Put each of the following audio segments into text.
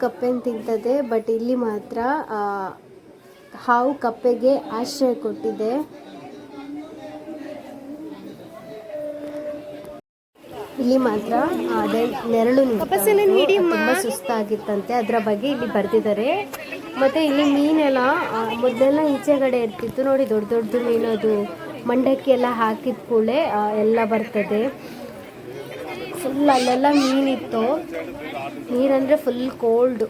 ಕಪ್ಪೆನ ತಿಂತದೆ. ಬಟ್ ಇಲ್ಲಿ ಮಾತ್ರ ಹಾವು ಕಪ್ಪೆಗೆ ಆಶ್ರಯ ಕೊಟ್ಟಿದೆ. ಇಲ್ಲಿ ಮಾತ್ರ ಅದೇ ನೆರಳು ತುಂಬ ಸುಸ್ತಾಗಿತ್ತಂತೆ, ಅದರ ಬಗ್ಗೆ ಇಲ್ಲಿ ಬರ್ತಿದ್ದಾರೆ. ಮತ್ತು ಇಲ್ಲಿ ಮೀನೆಲ್ಲ ಮೊದಲೆಲ್ಲ ಈಚೆಗಡೆ ಇರ್ತಿತ್ತು ನೋಡಿ, ದೊಡ್ಡ ದೊಡ್ಡದು ಮೀನು, ಅದು ಮಂಡಕ್ಕೆಲ್ಲ ಹಾಕಿದ ಕೂಡಲೇ ಎಲ್ಲ ಬರ್ತದೆ. ಫುಲ್ ಅಲ್ಲೆಲ್ಲ ಮೀನಿತ್ತು. ನೀರಂದರೆ ಫುಲ್ ಕೋಲ್ಡು.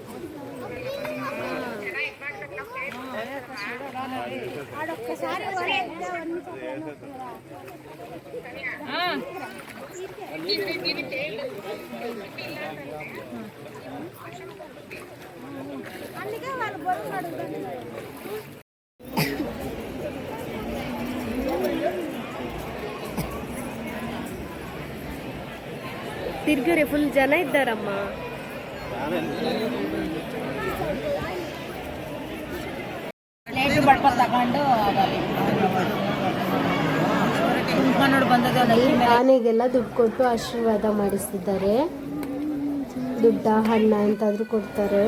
ತಿರ್ಗರೆ ಫುಲ್ ಜನ ಇದ್ದಾರಮ್ಮ. ಆನೆಗೆಲ್ಲ ದುಡ್ಡು ಕೊಟ್ಟು ಆಶೀರ್ವಾದ ಮಾಡಿಸ್ತಿದ್ದಾರೆ. ದುಡ್ಡ ಹಣ್ಣ ಎಂತಾದ್ರೂ ಕೊಡ್ತಾರೆ.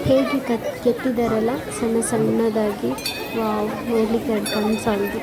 ಹೇಗೆ ಕೆತ್ತಿದಾರಲ್ಲ ಸಣ್ಣ ಸಣ್ಣದಾಗಿ. ವಾವ್, ನೋಡ್ಲಿಕ್ಕೆ ಎರಡು ಕಣ್ಣು ಸಾಲದು.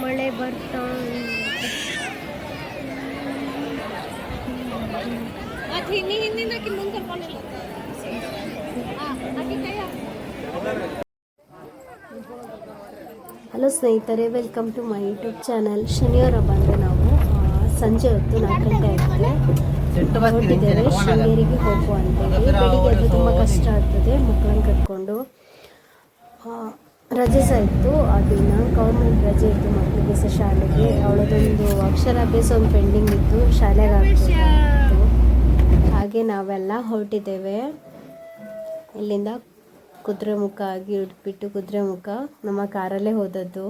ಮಳೆ ಬರ್ತಾ ಹಲೋ ಸ್ನೇಹಿತರೆ, welcome to my YouTube channel. ಶನಿವಾರ ಬಂದರೆ ನಾವು ಸಂಜೆ ಹೊತ್ತು 4 ಗಂಟೆ ಆಗಿದೆ ಹೊರಟಿದ್ದೇವೆ ಶೃಂಗೇರಿಗೆ ಹೋಗುವಂತೇಳಿ. ಬೆಳಿಗ್ಗೆ ಅದು ತುಂಬ ಕಷ್ಟ ಆಗ್ತದೆ ಮಕ್ಕಳನ್ನು ಕಟ್ಕೊಂಡು. ರಜೆ ಸಹ ಇತ್ತು, ಆ ದಿನ ಗೌರ್ಮೆಂಟ್ ರಜೆ ಇತ್ತು ಮಕ್ಕಳಿಗೆ ಸಹ ಶಾಲೆಗೆ. ಅವಳದೊಂದು ಅಕ್ಷರಾಭ್ಯಾಸ ಒಂದು ಪೆಂಡಿಂಗ್ ಇತ್ತು, ಶಾಲೆಗೆ ಆಗ್ತಿತ್ತು. ಹಾಗೆ ನಾವೆಲ್ಲ ಹೊರಟಿದ್ದೇವೆ. ಇಲ್ಲಿಂದ ಕುದುರೆಮುಖ ಆಗಿ ಬಿಟ್ಟು ಕುದುರೆಮುಖ ನಮ್ಮ ಕಾರಲ್ಲೇ ಹೋದದ್ದು.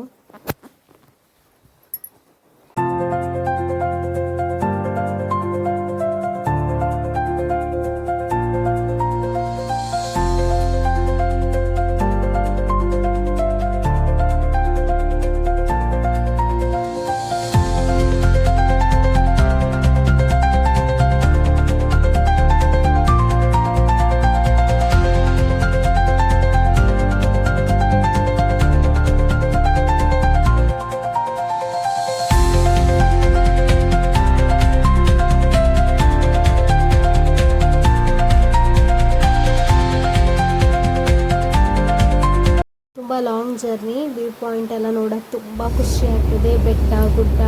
ತುಂಬ ಲಾಂಗ್ ಜರ್ನಿ. ವ್ಯೂ ಪಾಯಿಂಟ್ ಎಲ್ಲ ನೋಡೋಕ್ಕೆ ತುಂಬ ಖುಷಿ ಆಗ್ತದೆ. ಬೆಟ್ಟ ಗುಡ್ಡ,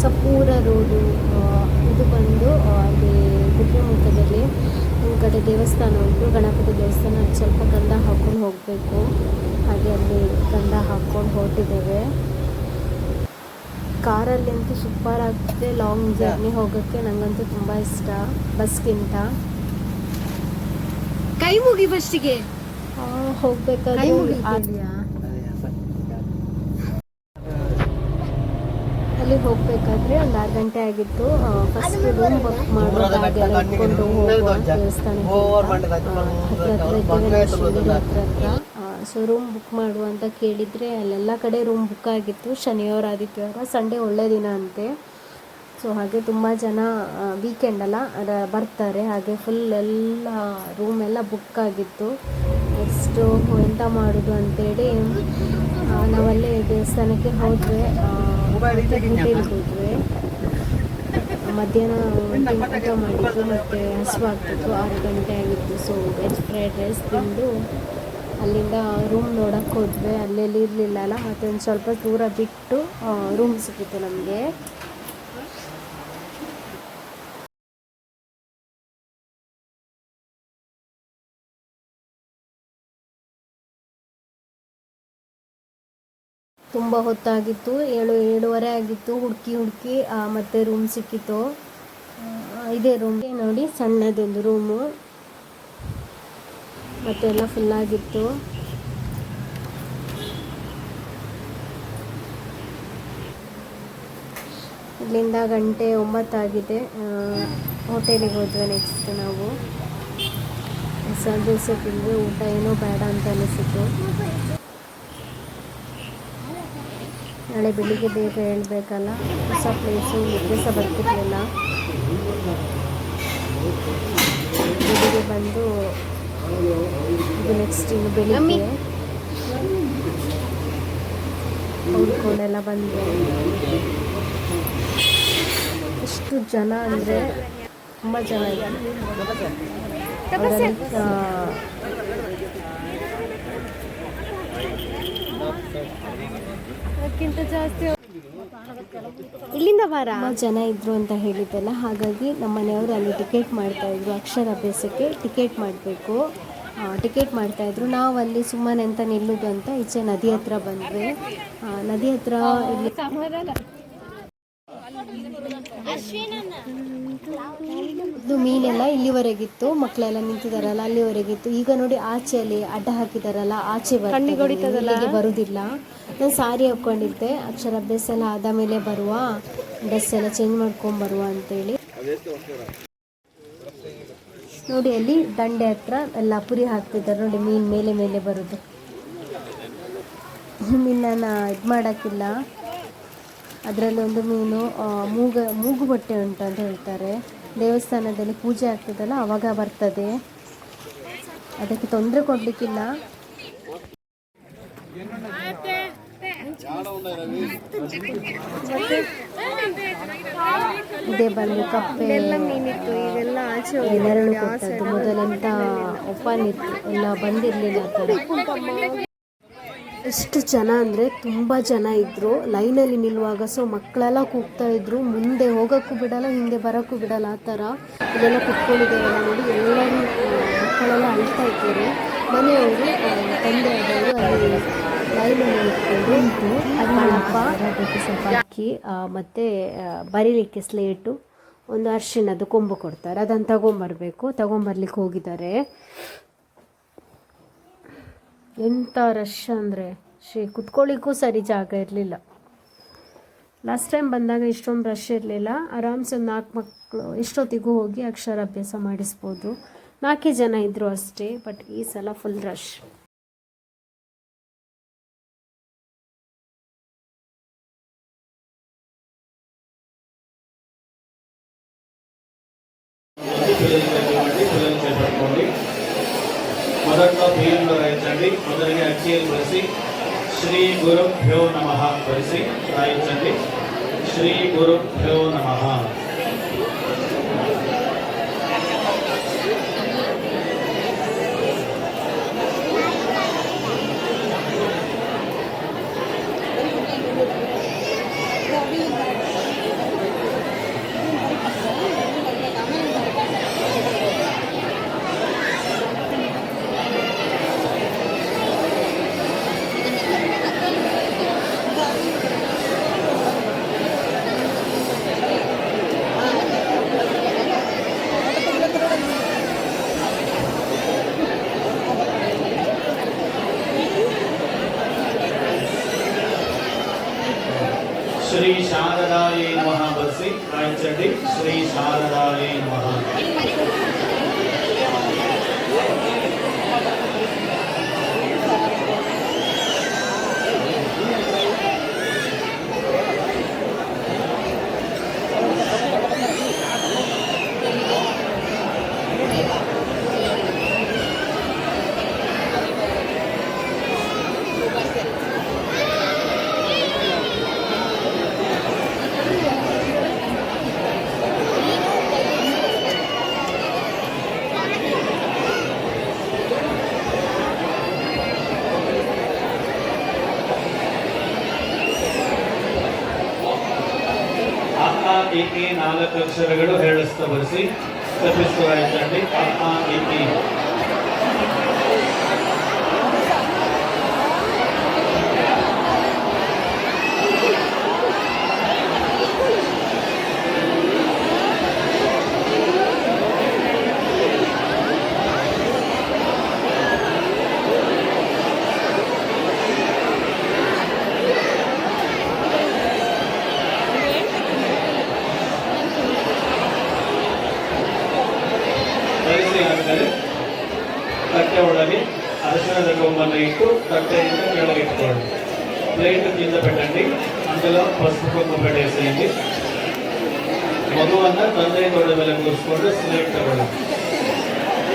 ಸಪೂರ ರೋಡು. ಇದು ಬಂದು ಅಲ್ಲಿ ಕುದುರೆಮುಖದಲ್ಲಿ ಒಂದು ಕಡೆ ದೇವಸ್ಥಾನ ಉಂಟು, ಗಣಪತಿ ದೇವಸ್ಥಾನ. ಅದು ಸ್ವಲ್ಪ ಗಂಧ ಹಾಕ್ಕೊಂಡು ಹೋಗಬೇಕು. ಹಾಗೆ ಅಲ್ಲಿ ಗಂಧ ಹಾಕ್ಕೊಂಡು ಹೊರಟಿದ್ದೇವೆ. ಕಾರಲ್ಲಿ ಅಂತೂ ಸೂಪರ್ ಆಗ್ತದೆ ಲಾಂಗ್ ಜರ್ನಿ ಹೋಗೋಕ್ಕೆ. ನನಗಂತೂ ತುಂಬ ಇಷ್ಟ ಬಸ್ಗಿಂತ. ಕೈ ಮುಗಿ ಫಸ್ಟಿಗೆ ಹೋಗ್ಬೇಕಾದ್ರೆ ಅಲ್ಲಿ ಹೋಗ್ಬೇಕಾದ್ರೆ ಒಂದು 6 ಗಂಟೆ ಆಗಿತ್ತು. ಫಸ್ಟ್ ರೂಮ್ ಬುಕ್ ಮಾಡೋದು, ಹಾಗೆಲ್ಲ ಇಟ್ಕೊಂಡು ಹೋಗುವ ದೇವಸ್ಥಾನಕ್ಕೆ ಹತ್ರ. ಸೊ ರೂಮ್ ಬುಕ್ ಮಾಡುವ ಅಂತ ಕೇಳಿದರೆ ಅಲ್ಲೆಲ್ಲ ಕಡೆ ರೂಮ್ ಬುಕ್ ಆಗಿತ್ತು. ಶನಿವಾರ ಆದಿತ್ಯವಾರ ಸಂಡೇ ಒಳ್ಳೆ ದಿನ ಅಂತೆ. ಸೊ ಹಾಗೆ ತುಂಬ ಜನ ವೀಕೆಂಡ್ ಅಲ್ಲ ಬರ್ತಾರೆ. ಹಾಗೆ ಫುಲ್ ಎಲ್ಲ ರೂಮ್ ಎಲ್ಲ ಬುಕ್ ಆಗಿತ್ತು. ನೆಕ್ಸ್ಟು ಎಂತ ಮಾಡೋದು ಅಂತೇಳಿ ನಾವಲ್ಲೇ ದೇವಸ್ಥಾನಕ್ಕೆ ಹೋದ್ವಿ, ಹೋಟೆಲ್ಗೆ ಹೋದ್ವಿ. ಮಧ್ಯಾಹ್ನ ಊಟ ಮಾಡಿದ್ದು ಮತ್ತು ಹಸುವಾಗ್ತಿತ್ತು, 6 ಗಂಟೆ ಆಗಿತ್ತು. ಸೊ ವೆಜ್ ಫ್ರೈಡ್ ರೈಸ್ ತಿಂದು ಅಲ್ಲಿಂದ ರೂಮ್ ನೋಡೋಕ್ಕೆ ಹೋದ್ವಿ. ಅಲ್ಲೆಲ್ಲಿ ಇರಲಿಲ್ಲ ಅಲ್ಲ, ಮತ್ತು ಒಂದು ಸ್ವಲ್ಪ ದೂರ ಬಿಟ್ಟು ರೂಮ್ ಸಿಕ್ಕಿತ್ತು ನಮಗೆ. ತುಂಬ ಹೊತ್ತಾಗಿತ್ತು, 7-7:30 ಆಗಿತ್ತು. ಹುಡುಕಿ ಮತ್ತೆ ರೂಮ್ ಸಿಕ್ಕಿತ್ತು. ಇದೇ ರೂಮ್ಗೆ ನೋಡಿ, ಸಣ್ಣದೊಂದು ರೂಮು, ಮತ್ತೆ ಎಲ್ಲ ಫುಲ್ಲಾಗಿತ್ತು. ಇಲ್ಲಿಂದ 9:00 ಆಗಿದೆ. ಹೋಟೆಲಿಗೆ ಹೋದ್ವಿ. ನೆಕ್ಸ್ಟ್ ನಾವು ಮಸಾಲೆ ದೋಸೆ ತಿಂದರೆ ಊಟ ಏನೋ ಬೇಡ ಅಂತ ಅನಿಸಿತು. ನಾಳೆ ಬೆಳಿಗ್ಗೆ ಬೇಗ ಹೇಳ್ಬೇಕಲ್ಲ, ಹೊಸ ಪ್ಲೇಸು, ನಿದ್ದೆ ಸಹ ಬರ್ತಿರ್ಲಿಲ್ಲ. ಬೆಳಿಗ್ಗೆ ಬಂದು ಇದು ನೆಕ್ಸ್ಟ್ ಇನ್ನು ಬೆಳಿಗ್ಗೆ ಉಳ್ಕೊಂಡೆಲ್ಲ ಬಂದು ಎಷ್ಟು ಜನ ಅಂದರೆ ತುಂಬ ಜನ ಇದ್ದಾರೆ. ಇಲ್ಲಿಂದ ಜನ ಇದ್ರು ಅಂತ ಹೇಳಿದ್ದಲ್ಲ, ಹಾಗಾಗಿ ನಮ್ಮ ಮನೆಯವರು ಅಲ್ಲಿ ಟಿಕೆಟ್ ಮಾಡ್ತಾಯಿದ್ರು. ಅಕ್ಷರಾಭ್ಯಾಸಕ್ಕೆ ಟಿಕೆಟ್ ಮಾಡಬೇಕು, ಟಿಕೆಟ್ ಮಾಡ್ತಾಯಿದ್ರು. ನಾವು ಅಲ್ಲಿ ಸುಮ್ಮನೆ ಅಂತ ನಿಲ್ಲೋದು ಅಂತ ಈಚೆ ನದಿ ಹತ್ರ ಬಂದ್ವಿ. ನದಿ ಹತ್ರ ಇಲ್ಲಿ ಇದು ಮೀನೆಲ್ಲ ಇಲ್ಲಿವರೆಗಿತ್ತು, ಮಕ್ಕಳೆಲ್ಲ ನಿಂತಿದಾರಲ್ಲ ಅಲ್ಲಿವರೆಗಿತ್ತು. ಈಗ ನೋಡಿ ಆಚೆಯಲ್ಲಿ ಅಡ್ಡ ಹಾಕಿದಾರಲ್ಲ, ಆಚೆ ಇಲ್ಲಿಗೆ ಬರುವುದಿಲ್ಲ. ನಾನು ಸಾರಿ ಹಾಕ್ಕೊಂಡಿದ್ದೆ, ಅಕ್ಷರಾಭ್ಯಾಸ ಎಲ್ಲ ಆದ ಮೇಲೆ ಬರುವ, ಡ್ರೆಸ್ ಎಲ್ಲ ಚೇಂಜ್ ಮಾಡ್ಕೊಂಡು ಬರುವ ಅಂತೇಳಿ. ನೋಡಿ ಅಲ್ಲಿ ದಂಡೆ ಹತ್ರ ಎಲ್ಲ ಪುರಿ ಹಾಕ್ತಿದ್ದಾರೆ ನೋಡಿ, ಮೀನು ಮೇಲೆ ಮೇಲೆ ಬರೋದು. ಮೀನನ್ನು ಇದು ಮಾಡೋಕ್ಕಿಲ್ಲ. ಅದರಲ್ಲಿ ಒಂದು ಮೀನು ಮೂಗು ಬಟ್ಟೆ ಉಂಟು ಅಂತ ಹೇಳ್ತಾರೆ. ದೇವಸ್ಥಾನದಲ್ಲಿ ಪೂಜೆ ಆಗ್ತದಲ್ಲ ಆವಾಗ ಬರ್ತದೆ, ಅದಕ್ಕೆ ತೊಂದರೆ ಕೊಡಲಿಕ್ಕಿಲ್ಲ. ಇದೇ ಬಂದು ಕಪ್ಪೆ ಎಲ್ಲ ಮೀನಿತ್ತು, ಇದೆಲ್ಲ ಆಚೆ ನೆರಳು ಕೊಟ್ಟದ್ದು. ಮೊದಲೆಂತ ಓಪನ್ ಇತ್ತು, ಎಲ್ಲ ಬಂದಿರಲಿಲ್ಲ ಆ ಥರ. ಎಷ್ಟು ಜನ ಅಂದರೆ ತುಂಬ ಜನ ಇದ್ದರು ಲೈನಲ್ಲಿ ನಿಲ್ಲುವಾಗ. ಸೊ ಮಕ್ಕಳೆಲ್ಲ ಕೂಗ್ತಾ ಇದ್ರು, ಮುಂದೆ ಹೋಗೋಕ್ಕೂ ಬಿಡಲ್ಲ, ಹಿಂದೆ ಬರೋಕ್ಕೂ ಬಿಡಲ್ಲ, ಆ ಥರ. ಇದೆಲ್ಲ ಕುತ್ಕೊಂಡಿದ್ದೇವಲ್ಲ ನೋಡಿ, ಎಲ್ಲರೂ ಮಕ್ಕಳೆಲ್ಲ ಅಳ್ತಾ ಇದ್ದಾರೆ. ಮನೆಯವರು ತಂದೆ ಆದವರು ಅಲ್ಲಿ ಲೈನಲ್ಲಿ ನಿಂತ್ಕೊಂಡು ಅದಕ್ಕೆ ಸ್ವಲ್ಪ ಅಕ್ಕಿ ಮತ್ತು ಬರೀಲಿಕ್ಕೆ ಸ್ಲೇಟು, ಒಂದು ಅರಿಶಿಣದ ಕೊಂಬು ಕೊಡ್ತಾರೆ, ಅದನ್ನು ತಗೊಂಬರ್ಲಿಕ್ಕೆ ಹೋಗಿದ್ದಾರೆ. ಎಂಥ ರಶ್ ಅಂದರೆ ಕುತ್ಕೊಳ್ಳಿಕ್ಕೂ ಸರಿ ಜಾಗ ಇರಲಿಲ್ಲ. ಲಾಸ್ಟ್ ಟೈಮ್ ಬಂದಾಗ ಇಷ್ಟೊಂದು ರಶ್ ಇರಲಿಲ್ಲ. ಆರಾಮ್ಸೆ ಒಂದು 4 ಮಕ್ಕಳು ಇಷ್ಟೊತ್ತಿಗೂ ಹೋಗಿ ಅಕ್ಷರಾಭ್ಯಾಸ ಮಾಡಿಸ್ಬೋದು. 4 ಜನ ಇದ್ದರು ಅಷ್ಟೇ, ಬಟ್ ಈ ಸಲ ಫುಲ್ ರಶ್. మొదట్లో బియ్యంలో రాయించండి. మొదటిగా అక్షయలు కలిసి శ్రీ గురుభ్యో నమః కలిసి రాయించండి. శ్రీ గురుభ్యో నమః. శ్రీ శారదాయే నమః బసి రాయించండి. శ్రీ శారదాయే నమః. ಇ ನಾಲ್ಕು ಅಕ್ಷರಗಳು ಹೇಳಿಸ್ತಾ ಬರೆಸಿ ತಪ್ಪಿಸುವ ಆಯ್ತಂడి ಇ ಬರೆಸಿ ಆದಮೇಲೆ ತಟ್ಟೆ ಒಳಗೆ ಅರಿಶಿಣದ ಕೊಂಬನ್ನು ಇಟ್ಟು ತಟ್ಟೆಯಿಂದ ಕೆಳಗೆ ಇಟ್ಕೊಳ್ಳಿ. ప్లేట్ కింద పెట్టండి. అందులో పసుపు కుంకుమ పెట్టేసేయండి. మగువన్న తండ్రి తోడ ಮೇಲೆ కూర్చుకోండి. స్లేట్ తవ్వండి.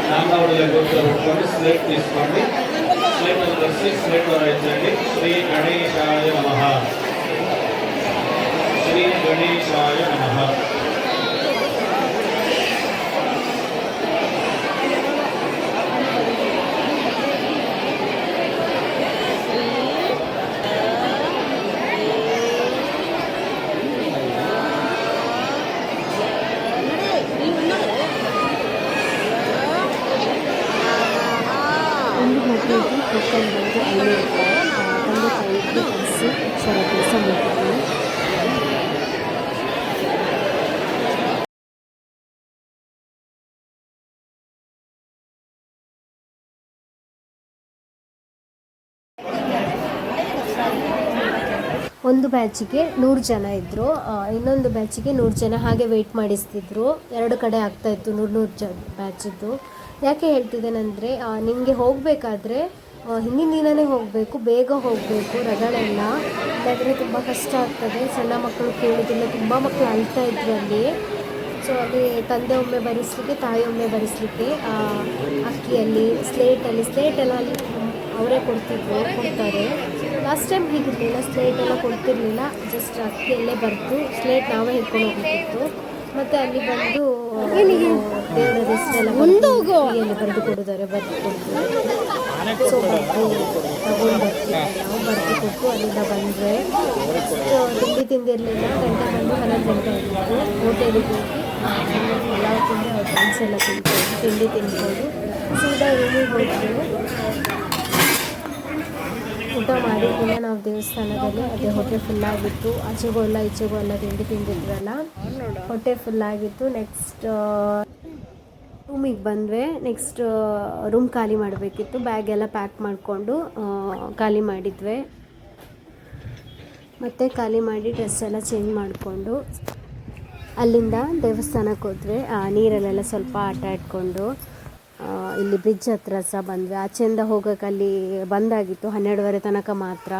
నాన్న ఒడిలో కూర్చోబెట్టుకోండి. స్లేట్ తీసుకోండి. స్లేట్ కలిసి స్లేట్ రాయించండి. శ్రీ గణేశాయ నమః. శ్రీ గణేశాయ నమః. ಒಂದು ಮಗುವಿಗೆ ಟೋಕನ್ ಬಂದು 500 ರೂಪಾಯಿ. ತಂದೆ ತಾಯಿಗೆ ಕಳಿಸಿ ಅಕ್ಷರ ಕೆಲಸ ಮಾಡ್ತಿದ್ದೀನಿ. ಒಂದು ಬ್ಯಾಚಿಗೆ 100 ಜನ ಇದ್ದರು, ಇನ್ನೊಂದು ಬ್ಯಾಚಿಗೆ 100 ಜನ ಹಾಗೆ ವೆಯ್ಟ್ ಮಾಡಿಸ್ತಿದ್ರು. 2 ಕಡೆ ಆಗ್ತಾಯಿತ್ತು 100 ಬ್ಯಾಚಿದ್ದು. ಯಾಕೆ ಹೇಳ್ತಿದ್ದೇನೆಂದರೆ ನಿಮಗೆ ಹೋಗಬೇಕಾದ್ರೆ ಹಿಂದಿನ ದಿನವೇ ಹೋಗಬೇಕು, ಬೇಗ ಹೋಗಬೇಕು, ರಗಳೆಲ್ಲ ಇಲ್ಲಾಂದರೆ ತುಂಬ ಕಷ್ಟ ಆಗ್ತದೆ. ಸಣ್ಣ ಮಕ್ಕಳು ಕೇಳೋದಿಲ್ಲ, ತುಂಬ ಮಕ್ಕಳು ಅಳ್ತಾ ಇದ್ರು ಅಲ್ಲಿ. ಸೊ ಅಲ್ಲಿ ತಂದೆ ಒಮ್ಮೆ ಬರೆಸಲಿಕ್ಕೆ, ತಾಯಿ ಒಮ್ಮೆ ಬರೆಸಲಿಕ್ಕೆ ಅಕ್ಕಿಯಲ್ಲಿ ಸ್ಲೇಟೆಲ್ಲ ಅಲ್ಲಿ ಅವರೇ ಕೊಡ್ತಾರೆ. ಲಾಸ್ಟ್ ಟೈಮ್ ಹೀಗಿರಲಿಲ್ಲ, ಸ್ಲೇಟ್ ಎಲ್ಲ ಕೊಡ್ತಿರ್ಲಿಲ್ಲ, ಜಸ್ಟ್ ಅಕ್ಕಿಯಲ್ಲೇ ಬರೆದು ಸ್ಲೇಟ್ ನಾವೇ ಹಿಡ್ಕೊಂಡು ಹೋಗ್ಬೇಕಿತ್ತು. ಮತ್ತು ಅಲ್ಲಿ ಬಂದು ದೇವರ ಹೆಸರೆಲ್ಲ ಅಲ್ಲಿ ಬರೆದು ಕೊಡಿದ್ದಾರೆ, ಬರೆದು ಕೊಟ್ಟು ಸೊ ಬರೆದು ತಗೊಂಡು ಬರ್ತೀವಿ. ನಾವು ಬರೆದು ಕೊಟ್ಟು ಅಲ್ಲಿಂದ ಬಂದರೆ ತಿಂದಿರಲಿಲ್ಲ. ಗಂಟೆ ಬಂದು 11 ಗಂಟೆ ಆಗಿತ್ತು. ಹೋಟೆಲಿಗೆ ಹೋಗಿ ಎಲ್ಲ ತಿಂದು ಅವ್ರ ಫ್ರೆಂಡ್ಸ್ ಎಲ್ಲ ತಿಂದ್ಕೊಂಡು ಸೀದಾ ರೂಮಿಗೆ ಹೋಗ್ತೀವಿ. ಊಟ ಮಾಡಿದ್ದಿಲ್ಲ ನಾವು ದೇವಸ್ಥಾನದಲ್ಲಿ. ಅದೇ ಹೊಟ್ಟೆ ಫುಲ್ಲಾಗಿತ್ತು. ಆಚೆಗೂ ಎಲ್ಲ ಈಚೆಗೂ ಎಲ್ಲ ತಿಂದಿದ್ವಲ್ಲ, ಹೊಟ್ಟೆ ಫುಲ್ಲಾಗಿತ್ತು. ನೆಕ್ಸ್ಟ್ ರೂಮಿಗೆ ಬಂದ್ವಿ. ನೆಕ್ಸ್ಟ್ ರೂಮ್ ಖಾಲಿ ಮಾಡಬೇಕಿತ್ತು. ಬ್ಯಾಗೆಲ್ಲ ಪ್ಯಾಕ್ ಮಾಡಿಕೊಂಡು ಖಾಲಿ ಮಾಡಿದ್ವಿ. ಮತ್ತೆ ಖಾಲಿ ಮಾಡಿ ಡ್ರೆಸ್ ಎಲ್ಲ ಚೇಂಜ್ ಮಾಡಿಕೊಂಡು ಅಲ್ಲಿಂದ ದೇವಸ್ಥಾನಕ್ಕೆ ಹೋದ್ವಿ. ನೀರಲ್ಲೆಲ್ಲ ಸ್ವಲ್ಪ ಆಟ ಆಡ್ಕೊಂಡು ಇಲ್ಲಿ ಬ್ರಿಡ್ಜ್ ಹತ್ರ ಸಹ ಬಂದ್ವಿ. ಆಚೆಯಿಂದ ಹೋಗೋಕೆ ಅಲ್ಲಿ ಬಂದಾಗಿತ್ತು 12:30 ತನಕ ಮಾತ್ರ.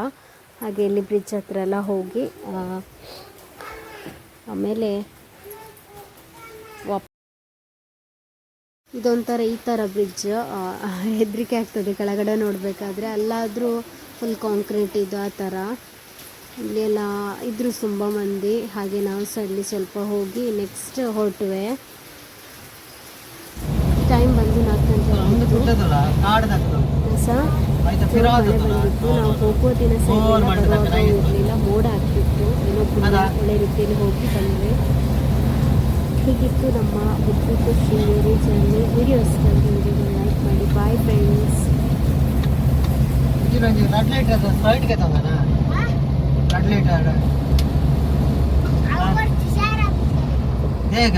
ಹಾಗೆ ಇಲ್ಲಿ ಬ್ರಿಡ್ಜ್ ಹತ್ರ ಎಲ್ಲ ಹೋಗಿ ಆಮೇಲೆ ಇದೊಂಥರ ಈ ಥರ ಬ್ರಿಡ್ಜ್ ಹೆದರಿಕೆ ಆಗ್ತದೆ ಕೆಳಗಡೆ ನೋಡಬೇಕಾದ್ರೆ. ಅಲ್ಲಾದರೂ ಫುಲ್ ಕಾಂಕ್ರೀಟ್ ಇದು ಆ ಥರ. ಇಲ್ಲೆಲ್ಲ ಇದ್ರು ತುಂಬ ಮಂದಿ. ಹಾಗೆ ನಾವು ಸಡ್ಲಿ ಸ್ವಲ್ಪ ಹೋಗಿ ನೆಕ್ಸ್ಟ್ ಹೊರಟುವೆ. ಟೈಮ್ ಬಂದು 4 ಗಂಟೆ ಆಗಿತ್ತು. ನಾವು ಹೋಗೋ ದಿನ ಸಹ ಇರಲಿಲ್ಲ, ಮೋಡ ಆಗ್ತಿತ್ತು. ಏನೋ ಒಳ್ಳೆ ರೀತಿಯಲ್ಲಿ ಹೋಗಿ ಬಂದರೆ ಹೀಗಿತ್ತು ನಮ್ಮ ಬುದ್ಧಿಟ್ಟು ಶೃಂಗೇರಿ ಜರ್ನಿ. ವಿಡಿಯೋ ಇಷ್ಟ ಲೈಕ್ ಮಾಡಿ. Bye friends. ಬೇಗ